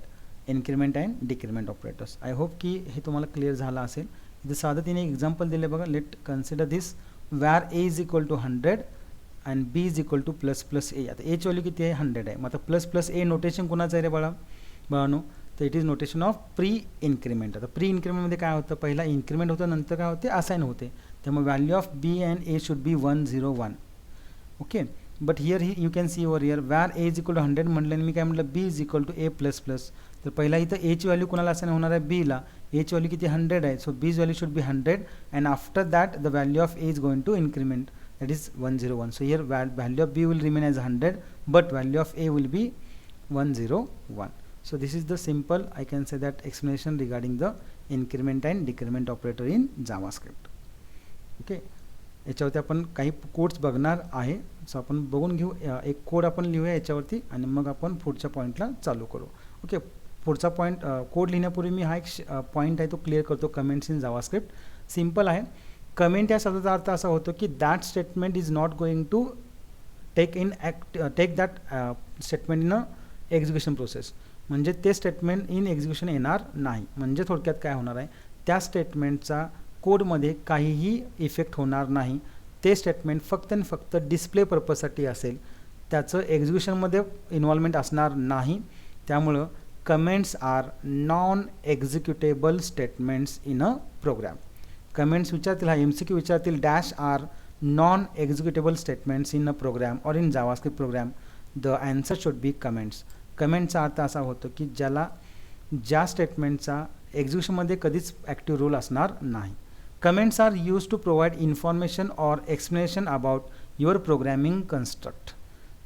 Increment and decrement operators. I hope की हे तुम्हाला क्लिअर झालं असेल. इथे साधं तिने एक्झाम्पल दिले बघा. Let consider this var A is equal to 100 and B is equal to plus plus A. आता एची व्हॅल्यू किती आहे 100 आहे. मग आता प्लस प्लस ए नोटेशन कोणाचं आहे रे बाळानो, तर it is notation of pre increment. आता प्री इन्क्रीमेंटमध्ये काय होतं, पहिला इन्क्रीमेंट होतं, नंतर काय होते असाइन होते. त्यामुळे value of B and A should be 101. Okay, but here you can see over here var A is equal to 100 म्हटलं आणि मी काय म्हटलं B is equal to A plus plus. तर पहिला इथं एची व्हॅल्यू कोणाला असाइन होणार आहे, बीला. एची व्हॅल्यू किती 100 आहे. So B's value should be 100 and after that the value of A is going to increment, that is 101. So here value of b will remain as 100 but value of a will be 101. So this is the simple, I can say that, explanation regarding the increment and decrement operator in JavaScript. Okay, याच्यावरती आपण काही codes बघणार आहे. So आपण बघून घेऊ. एक code आपण लिहूया याच्यावरती आणि मग आपण पुढच्या पॉईंटला चालू करू. ओके, पुढचा पॉईंट कोड लिहिण्यापूर्वी मी हा एक पॉईंट आहे तो क्लिअर करतो. कमेंट्स इन जावास्क्रिप्ट सिम्पल आहे. कमेंट या शब्दाचा अर्थ असा होतो की that statement is not going to take that statement in a execution process. म्हणजे ते स्टेटमेंट इन एक्झिक्युशन येणार नाही. म्हणजे थोडक्यात काय होणार आहे, त्या स्टेटमेंटचा कोडमध्ये काहीही इफेक्ट होणार नाही. ते स्टेटमेंट फक्त आणि फक्त डिस्प्ले पर्पजसाठी असेल, त्याचं एक्झिक्युशनमध्ये इन्व्हॉल्वमेंट असणार नाही. त्यामुळं comments are non executable statements in a program. Comments विचारतील, हा MCQ विचारतील, dash are non executable statements in a program और in JavaScript program, the answer should be comments. कमेंटचा अर्थ असा होतो की ज्या स्टेटमेंटचा एक्झिक्युशनमध्ये कधीच ॲक्टिव्ह रोल असणार नाही. Comments are use to provide information or explanation about your programming construct.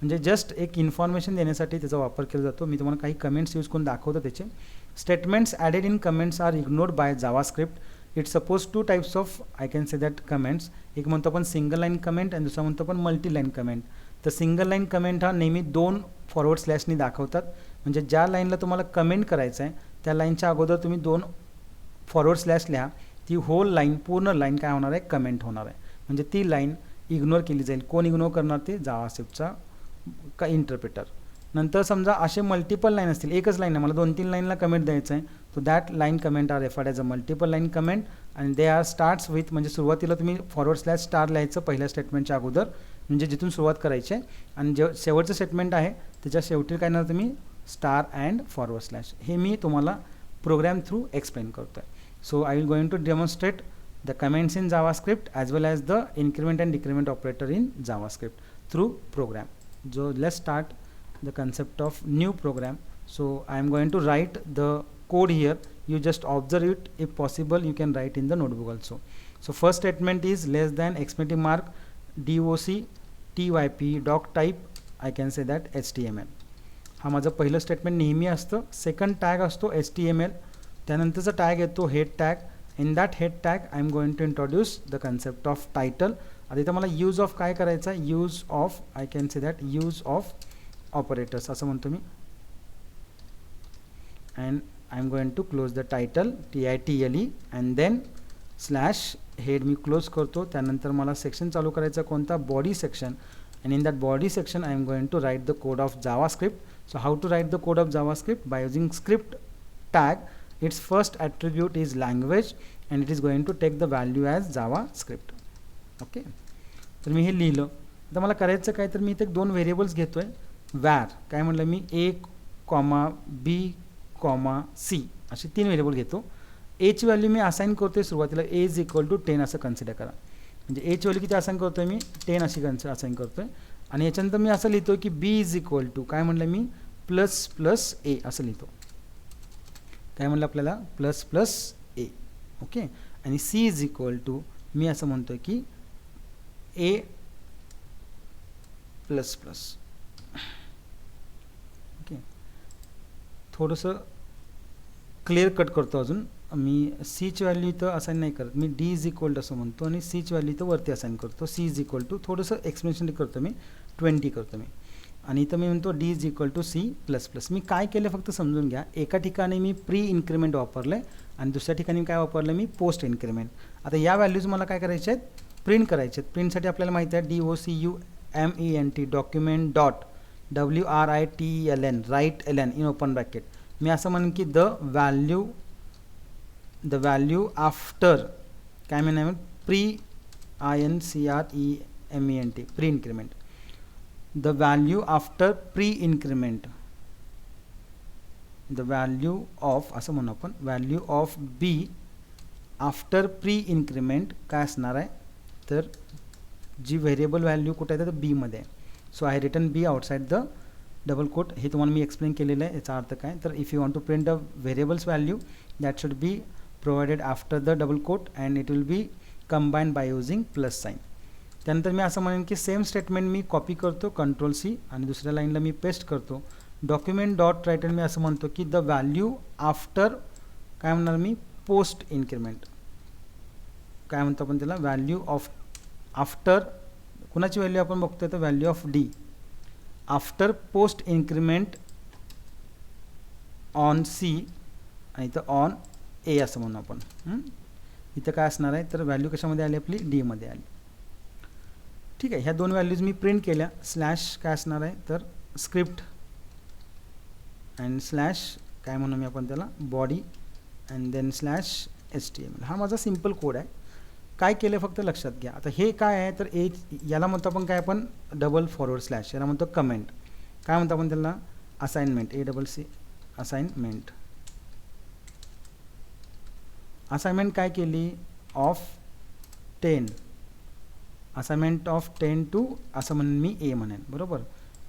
म्हणजे जस्ट एक इन्फॉर्मेशन देण्यासाठी त्याचा वापर केला जातो. मी तुम्हाला काही कमेंट्स यूज करून दाखवतो त्याचे. Statements added in comments are ignored by JavaScript. It's suppose two types of, I can say that, comments. एक म्हणतो आपण सिंगल लाईन कमेंट आणि दुसरा म्हणतो आपण मल्टी लाईन कमेंट. तर सिंगल लाईन कमेंट हा नेहमी 2 फॉरवर्ड स्लॅशनी दाखवतात. म्हणजे ज्या लाईनला तुम्हाला कमेंट करायचं आहे त्या लाईनच्या अगोदर तुम्ही 2 फॉरवर्ड स्लॅश लिहा. ती होल लाईन, पूर्ण लाईन काय होणार आहे, कमेंट होणार आहे. म्हणजे ती लाईन इग्नोर केली जाईल. कोण इग्नोर करणार, ते जावास्क्रिप्टचा का इंटरप्रिटर. नंतर समजा असे मल्टिपल लाईन असतील, एकच लाईन आहे, मला 2-3 लाईनला कमेंट द्यायचं आहे, तो that line comment are referred as a multiple line comment आणि दे आर स्टार्ट्स विथ, म्हणजे सुरुवातीला तुम्ही फॉरवर्ड स्लॅश स्टार लिहायचं पहिल्या स्टेटमेंटच्या अगोदर, म्हणजे जिथून सुरुवात करायची आहे. आणि जे शेवटचं स्टेटमेंट आहे त्याच्या शेवटी काय ना तुम्ही स्टार अँड फॉरवर्ड स्लॅश. हे मी तुम्हाला प्रोग्राम थ्रू एक्सप्लेन करतो आहे. So I will going to demonstrate the comments in JavaScript as well as the increment and decrement operator in JavaScript through program. So let's start the concept of new program. So I am going to write the code here. You just observe it. If possible, you can write in the notebook also. So first statement is less than exclamation mark doc typ doc type, I can say that HTML. हा माझं पहिलं statement नेहमी असतं. Second tag असतो HTML. त्यानंतरचा tag येतो head tag. In that head tag I am going to introduce the concept of title. आता इथं मला यूज ऑफ काय करायचं आहे, use of, I can say that, use of operators असं म्हणतो मी. And I am going to close the title TITLE and then slash head मी क्लोज करतो. त्यानंतर मला सेक्शन चालू करायचा कोणता, body section. And in that body section I am going to write the code of JavaScript. So how to write the code of JavaScript, by using script tag. Its first attribute is language and it is going to take the value as JavaScript. Okay, तर मी हे लिहिलं. आता मला करायचं काय, तर मी इथे 2 variables घेतो आहे. वॅर काय म्हटलं मी, A, B, C असे 3 व्हेरिएबल घेतो. एची व्हॅल्यू मी असाइन करतो आहे सुरुवातीला, A इज इक्वल टू 10 असं कन्सिडर करा. म्हणजे एची व्हॅल्यू किती असाइन करतो आहे मी, 10 अशी असाइन करतो आहे. आणि याच्यानंतर मी असं लिहितो की B इज इक्वल टू काय म्हटलं मी, प्लस प्लस A असं लिहितो. काय म्हणलं आपल्याला, प्लस प्लस A. ओके, आणि C इज इक्वल टू मी असं म्हणतो की A प्लस प्लस. ओके, थोडंसं क्लिअर कट करतो अजून. मी Cची व्हॅल्यू इथं असाइन नाही करत, मी D इज इक्वल टू असं म्हणतो आणि Cची व्हॅल्यू इथं वरती असाइन करतो. C इज इक्वल टू थोडंसं एक्सप्लेनेशन करतो मी, 20 करतो मी. आणि इथं मी म्हणतो D is equal to C plus plus. मी काय केलं फक्त समजून घ्या. एका ठिकाणी मी प्री इन्क्रीमेंट वापरलं आहे आणि दुसऱ्या ठिकाणी काय वापरलं मी, पोस्ट इन्क्रीमेंट. आता या व्हॅल्यूज मला काय करायचे आहेत, प्रिंट करायचे आहेत. प्रिंटसाठी आपल्याला माहिती आहे DOCUMENT document dot WRITELN write LN in open bracket. मी असं म्हणेन की द व्हॅल्यू आफ्टर काय म्हणेन pre INCREMENT pre increment, the value after pre increment, the value of असं म्हणू आपण value of B after pre increment काय असणार आहे तर जी व्हेरिएबल व्हॅल्यू कुठे आहे तर बी मध्ये आहे. So I return B outside the double quote. हे तुम्हाला मी एक्सप्लेन केलेलं आहे. याचा अर्थ काय तर if you want to print a variables value that should be provided after the double quote and it will be combine by using plus sign. त्यानंतर मी असं म्हणेन की सेम स्टेटमेंट मी कॉपी करतो Ctrl+C आणि दुसऱ्या लाईनला मी पेस्ट करतो. डॉक्युमेंट डॉट रायटर मी असं म्हणतो की द व्हॅल्यू आफ्टर काय म्हणणार मी पोस्ट इन्क्रीमेंट, काय म्हणतो आपण त्याला व्हॅल्यू ऑफ आफ्टर कुणाची व्हॅल्यू आपण बघतोय तर value of D after post increment on C आणि इथं ऑन ए असं म्हणू आपण. इथं काय असणार आहे तर व्हॅल्यू कशामध्ये आली आपली डी मध्ये आली. ठीक आहे, ह्या दोन व्हॅल्यूज मी प्रिंट केल्या. स्लॅश काय असणार आहे तर स्क्रिप्ट अँड स्लॅश काय म्हणू मी आपण त्याला body and then slash HTML. हा माझा सिम्पल कोड आहे. काय केलं फक्त लक्षात घ्या. आता हे काय आहे तर याला म्हणतो आपण काय आपण डबल फॉरवर्ड स्लॅश, याला म्हणतो कमेंट. काय म्हणतो आपण त्याला असाइनमेंट ACC असाइनमेंट. असाइनमेंट काय केली ऑफ 10 असाइनमेंट ऑफ 10 टू असं म्हणून मी ए म्हणेन बरोबर.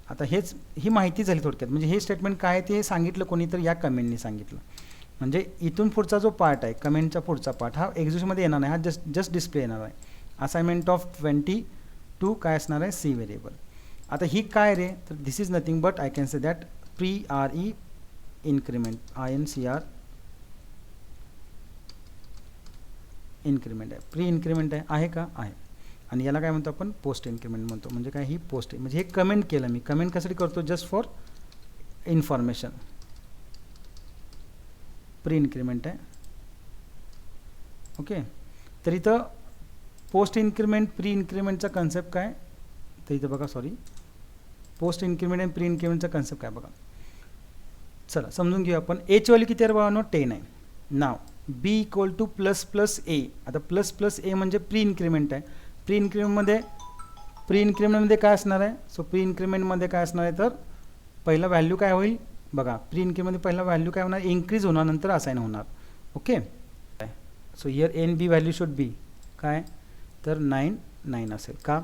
आता ही माहिती झाली थोडक्यात. म्हणजे हे स्टेटमेंट काय आहे ते सांगितलं कोणी तर या कमेंटनी सांगितलं. म्हणजे इथून पुढचा जो पार्ट आहे कमेंटचा पुढचा पार्ट हा एक्झिक्यूशनमध्ये येणार नाही, हा जस्ट डिस्प्ले येणार आहे. असाइनमेंट ऑफ 20 टू काय असणार आहे सी व्हेरिएबल. आता ही काय रे तर this is nothing but I can say that pre increment INCR increment आहे, प्री इन्क्रीमेंट आहे का आहे. आणि याला काय म्हणतो आपण पोस्ट इन्क्रीमेंट म्हणतो. म्हणजे काय ही पोस्ट म्हणजे हे कमेंट केलं मी. कमेंट कशासाठी करतो just for information. Pre increment आहे ओके. तर इथं पोस्ट इन्क्रीमेंट प्री इन्क्रीमेंटचा कन्सेप्ट काय तर इथं बघा सॉरी पोस्ट इन्क्रीमेंट आणि प्री इन्क्रीमेंटचा कन्सेप्ट काय बघा. चला समजून घेऊ आपण. एची व्हॅल्यू किती आहे बघा 10 आहे. नाव बी इक्वल टू प्लस ए. आता प्लस ए म्हणजे प्री इन्क्रीमेंट आहे. प्री इन्क्रीमेंटमध्ये काय असणार आहे. सो प्री इन्क्रीमेंटमध्ये काय असणार आहे तर पहिला व्हॅल्यू काय होईल बघा. प्री इन्क्रीमेंटमध्ये पहिला व्हॅल्यू काय होणार इन्क्रीज होणार नंतर असाइन होणार okay. So here an B value should be काय तर 9 असेल का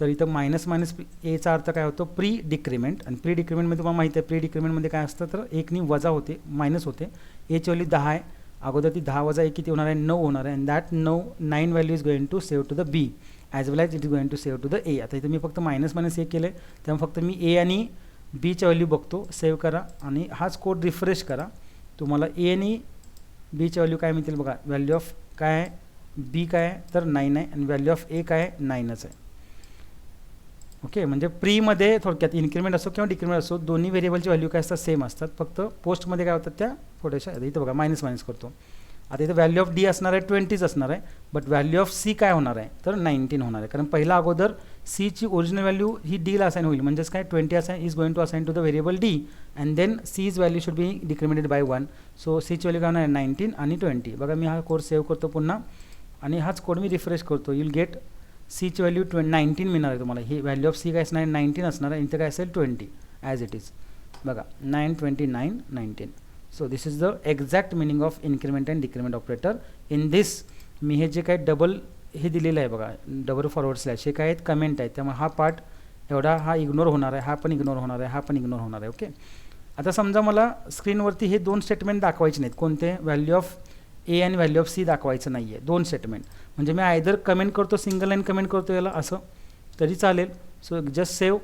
तर इथं मायनस एचा अर्थ काय होतो प्री डिक्रीमेंट. आणि प्री डिक्रीमेंटमध्ये तुम्हाला माहिती आहे प्री डिक्रीमेंटमध्ये काय असतं तर एकनी वजा होते मायनस होते. एची व्हॅल्यू 10 आहे अगोदर ती 10 वजा 1 किती होणार आहे 9 होणार आहे. And that 9 value is going to save to the B as well as it is going to save to the A. आता इथं मी फक्त मायनस ए केलं त्यामुळे फक्त मी ए आणि बीच्या व्हॅल्यू बघतो. सेव्ह करा आणि हाच कोड रिफ्रेश करा. तुम्हाला ए आणि बीच्या व्हॅल्यू काय मिळतील बघा. व्हॅल्यू ऑफ काय आहे बी काय आहे तर 9 आहे आणि व्हॅल्यू ऑफ ए काय आहे 9च आहे ओके. म्हणजे प्रीमध्ये थोडक्यात इन्क्रीमेंट असो किंवा डिक्रीमेंट असो दोन्ही व्हेरिएबलची व्हॅल्यू काय असतात सेम असतात. फक्त पोस्टमध्ये काय होतात त्या थोड्याशा इथं बघा मायनस करतो. आता इथं व्हॅल्यू ऑफ डी असणार आहे 20च असणार आहे. बट व्हॅल्यू ऑफ सी काय होणार आहे तर 19 होणार आहे. कारण पहिला अगोदर सीची ओरिजिनल व्हॅल्यू ही डीला असाइन होईल. म्हणजेच काय 20 assign is going to assign to the variable D and then C's value should be decremented by 1. सो सीची व्हॅल्यू काय होणार आहे 19 आणि 20. बघा मी हा कोड सेव्ह करतो पुन्हा आणि हाच कोड मी रिफ्रेश करतो. यू विल गेट सीची व्हॅल्यू 19 मिळणार आहे तुम्हाला. ही व्हॅल्यू ऑफ सी काय असणार आहे 19 असणार आहे. इथं काय असेल 20 ॲज इट इज बघा 9 29 19. So this is the exact meaning of increment and decrement operator. In this मी हे जे काय डबल हे दिलेलं आहे बघा डबल फॉरवर्ड स्लॅश हे काय आहेत कमेंट आहेत. त्यामुळे हा पार्ट एवढा हा इग्नोर होणार आहे, हा पण इग्नोर होणार आहे, हा पण इग्नोर होणार आहे ओके. आता समजा मला स्क्रीनवरती हे दोन स्टेटमेंट दाखवायचे नाहीत. कोणते व्हॅल्यू ऑफ ए आणि व्हॅल्यू ऑफ सी दाखवायचं नाही आहे. दोन स्टेटमेंट म्हणजे मी आयदर कमेंट करतो सिंगल लाईन कमेंट करतो याला असं तरी चालेल. So just save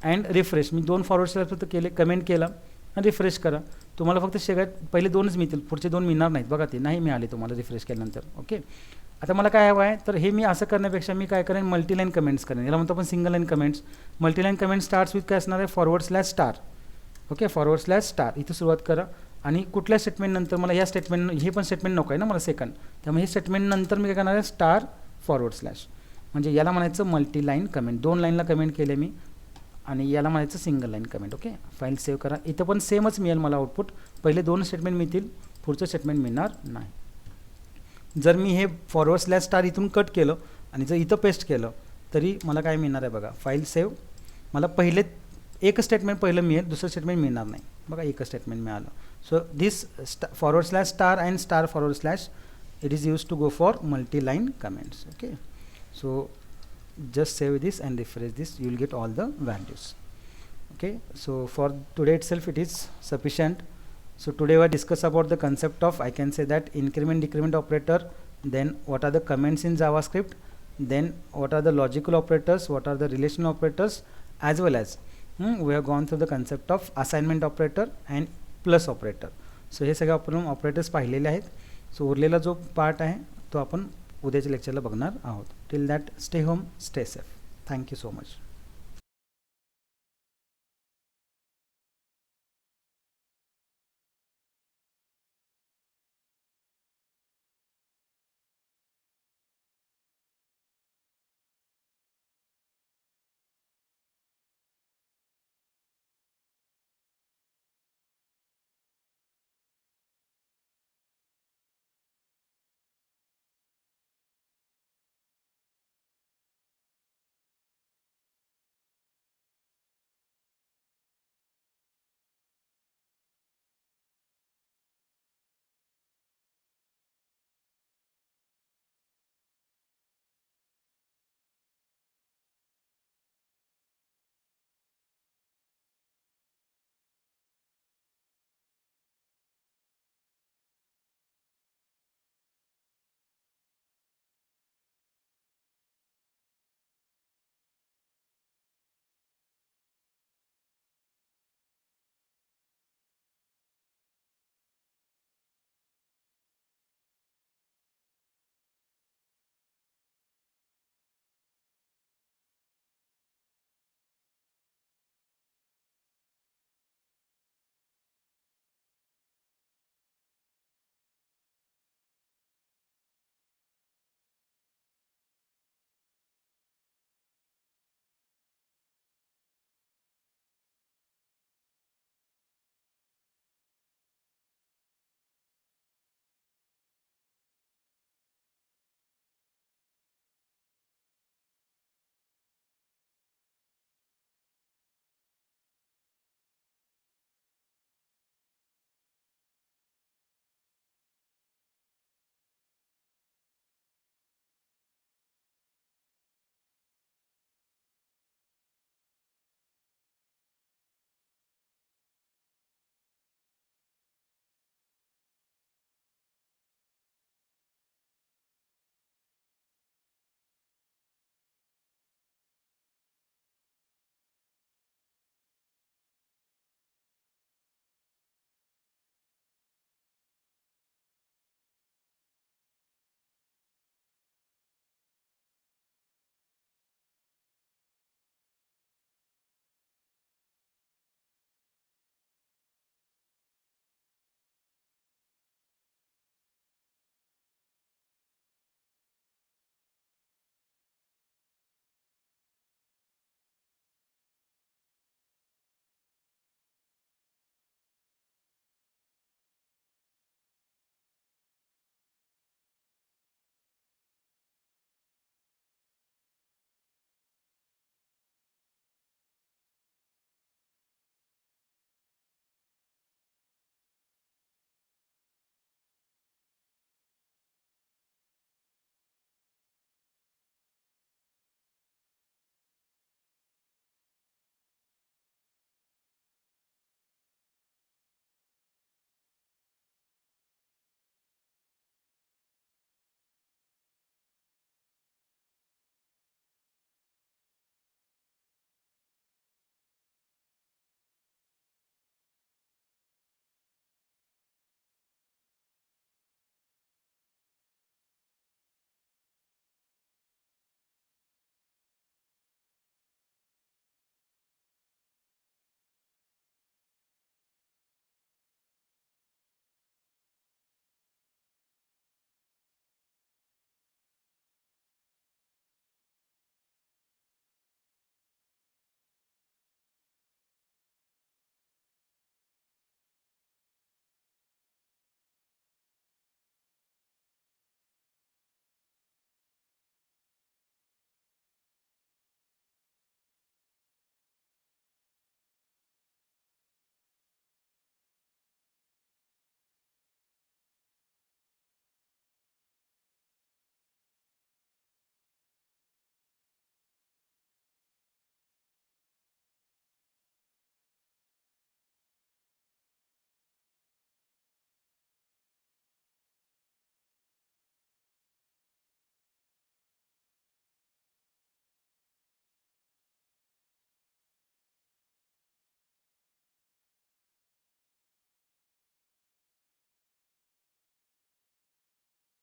and refresh. Me 2 forward slash फक्त केले कमेंट केला आणि रिफ्रेश करा. तुम्हाला फक्त सगळ्यात पहिले 2च मिळतील पुढचे 2 मिळणार नाहीत बघा. ते नाही मिळाले तुम्हाला रिफ्रेश केल्यानंतर ओके. आता मला काय हवं आहे तर हे मी असं करण्यापेक्षा मी काय करेन मल्टीलाईन कमेंट्स करेन. याला म्हणतो आपण single line comments. Multiline comment starts with काय असणार आहे forward slash star okay. Forward slash star इथं सुरुवात करा आणि कुठल्या स्टेटमेंटनंतर मला या स्टेटमेंट हे पण स्टेटमेंट नको आहे ना मला सेकंड. त्यामुळे हे स्टेटमेंटनंतर मी काय करणार आहे स्टार फॉरवर्ड स्लॅश. म्हणजे याला म्हणायचं मल्टीलाईन कमेंट. 2 लाईनला कमेंट केले मी आणि याला म्हणायचं single line comment okay. File save करा. इथं पण सेमच मिळेल मला आउटपुट पहिले 2 स्टेटमेंट मिळतील, पुढचं स्टेटमेंट मिळणार नाही. जर मी हे फॉरवर्ड स्लॅश स्टार इथून कट केलं आणि जर इथं पेस्ट केलं तरी मला काय मिळणार आहे बघा, फाईल सेव्ह. मला पहिले एक स्टेटमेंट पहिलं मिळेल, दुसरं स्टेटमेंट मिळणार नाही. बघा एकच स्टेटमेंट मिळालं. So this forward slash star and star forward slash it is used to go for multi-line comments. Okay, so just save this and refresh this, you will get all the values. Okay, so for today itself it is sufficient. So today we discuss about the concept of, I can say that, increment decrement operator, then what are the comments in JavaScript, then what are the logical operators, what are the relational operators, as well as we have gone through the concept of assignment operator and plus operator. So हे सगळे आपण operators पाहिलेले आहेत. So उरलेला जो part आहे तो आपण उद्याच्या लेक्चरला बघणार आहोत. Till that stay home, stay safe. Thank you so much.